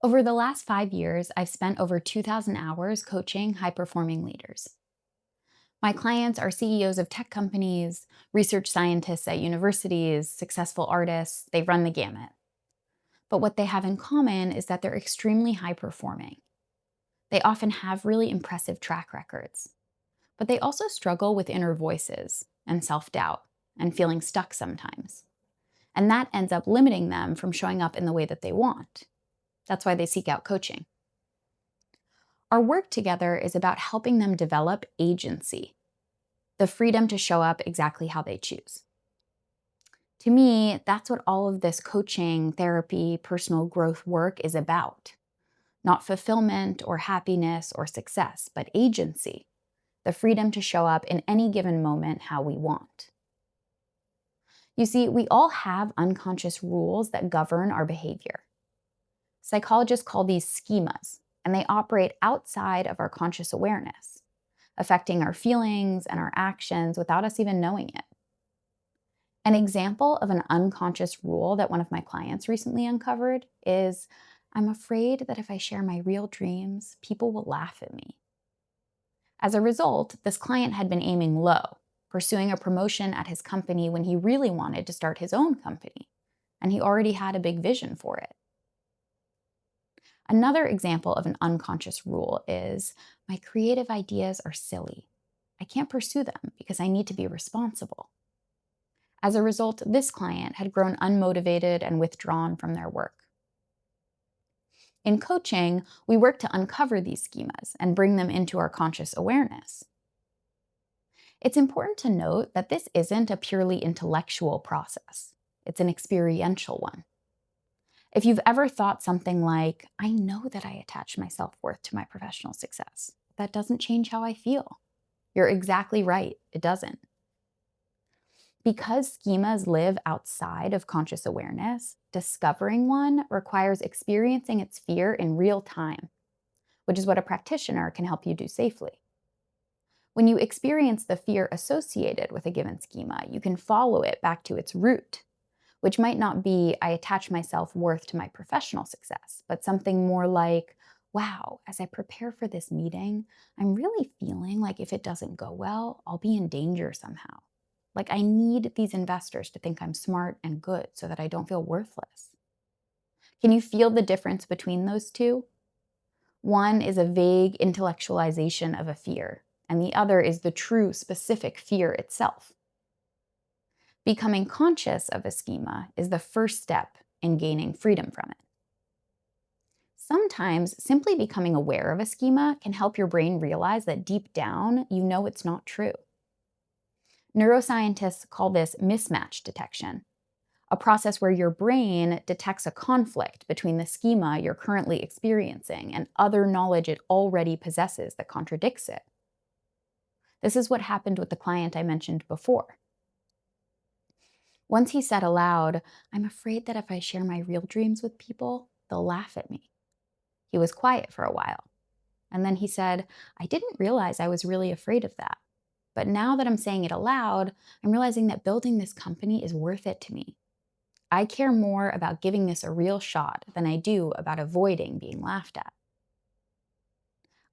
Over the last 5 years, I've spent over 2,000 hours coaching high performing leaders. My clients are CEOs of tech companies, research scientists at universities, successful artists. They run the gamut. But what they have in common is that they're extremely high performing. They often have really impressive track records. But they also struggle with inner voices and self doubt and feeling stuck sometimes. And that ends up limiting them from showing up in the way that they want. That's why they seek out coaching. Our work together is about helping them develop agency, the freedom to show up exactly how they choose. To me, that's what all of this coaching, therapy, personal growth work is about. Not fulfillment or happiness or success, but agency, the freedom to show up in any given moment how we want. You see, we all have unconscious rules that govern our behavior. Psychologists call these schemas, and they operate outside of our conscious awareness, affecting our feelings and our actions without us even knowing it. An example of an unconscious rule that one of my clients recently uncovered is, I'm afraid that if I share my real dreams, people will laugh at me. As a result, this client had been aiming low, pursuing a promotion at his company when he really wanted to start his own company, and he already had a big vision for it. Another example of an unconscious rule is, my creative ideas are silly. I can't pursue them because I need to be responsible. As a result, this client had grown unmotivated and withdrawn from their work. In coaching, we work to uncover these schemas and bring them into our conscious awareness. It's important to note that this isn't a purely intellectual process. It's an experiential one. If you've ever thought something like, I know that I attach my self-worth to my professional success, that doesn't change how I feel. You're exactly right, it doesn't. Because schemas live outside of conscious awareness, discovering one requires experiencing its fear in real time, which is what a practitioner can help you do safely. When you experience the fear associated with a given schema, you can follow it back to its root, which might not be, I attach my self-worth to my professional success, but something more like, wow, as I prepare for this meeting, I'm really feeling like if it doesn't go well, I'll be in danger somehow. Like I need these investors to think I'm smart and good so that I don't feel worthless. Can you feel the difference between those two? One is a vague intellectualization of a fear, and the other is the true specific fear itself. Becoming conscious of a schema is the first step in gaining freedom from it. Sometimes simply becoming aware of a schema can help your brain realize that deep down, you know it's not true. Neuroscientists call this mismatch detection, a process where your brain detects a conflict between the schema you're currently experiencing and other knowledge it already possesses that contradicts it. This is what happened with the client I mentioned before. Once he said aloud, I'm afraid that if I share my real dreams with people, they'll laugh at me. He was quiet for a while. And then he said, I didn't realize I was really afraid of that. But now that I'm saying it aloud, I'm realizing that building this company is worth it to me. I care more about giving this a real shot than I do about avoiding being laughed at.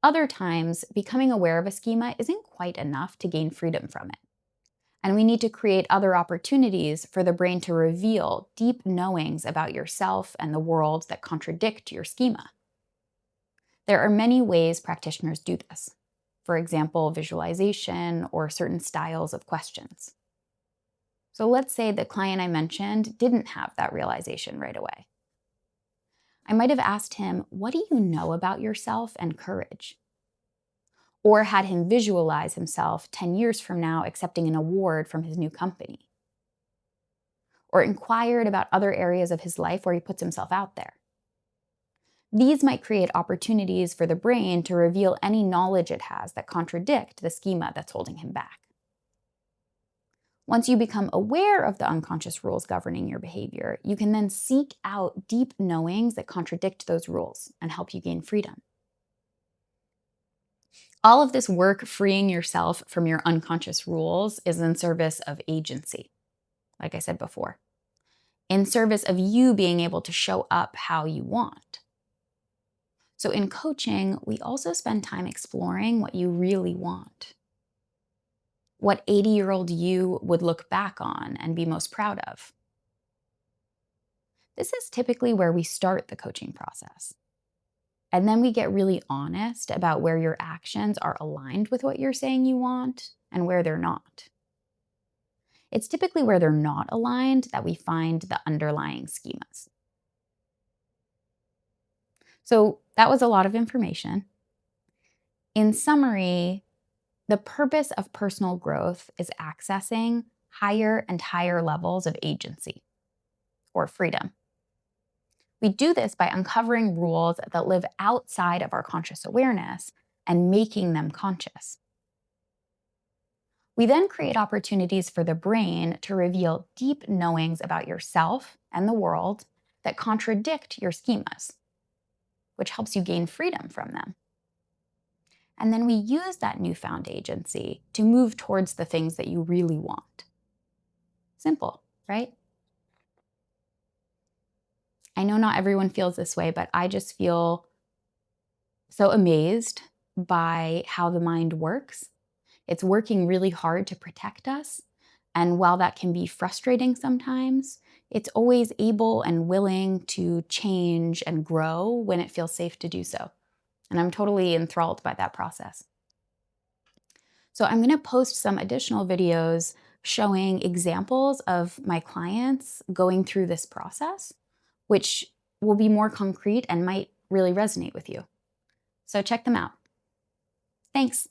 Other times, becoming aware of a schema isn't quite enough to gain freedom from it. And we need to create other opportunities for the brain to reveal deep knowings about yourself and the world that contradict your schema. There are many ways practitioners do this. For example, visualization or certain styles of questions. So let's say the client I mentioned didn't have that realization right away. I might have asked him, what do you know about yourself and courage? Or had him visualize himself 10 years from now accepting an award from his new company. Or inquired about other areas of his life where he puts himself out there. These might create opportunities for the brain to reveal any knowledge it has that contradict the schema that's holding him back. Once you become aware of the unconscious rules governing your behavior, you can then seek out deep knowings that contradict those rules and help you gain freedom. All of this work freeing yourself from your unconscious rules is in service of agency, like I said before, in service of you being able to show up how you want. So in coaching, we also spend time exploring what you really want, what 80-year-old you would look back on and be most proud of. This is typically where we start the coaching process. And then we get really honest about where your actions are aligned with what you're saying you want and where they're not. It's typically where they're not aligned that we find the underlying schemas. So that was a lot of information. In summary, the purpose of personal growth is accessing higher and higher levels of agency or freedom. We do this by uncovering rules that live outside of our conscious awareness and making them conscious. We then create opportunities for the brain to reveal deep knowings about yourself and the world that contradict your schemas, which helps you gain freedom from them. And then we use that newfound agency to move towards the things that you really want. Simple, right? I know not everyone feels this way, but I just feel so amazed by how the mind works. It's working really hard to protect us. And while that can be frustrating sometimes, it's always able and willing to change and grow when it feels safe to do so. And I'm totally enthralled by that process. So I'm going to post some additional videos showing examples of my clients going through this process, which will be more concrete and might really resonate with you. So check them out. Thanks.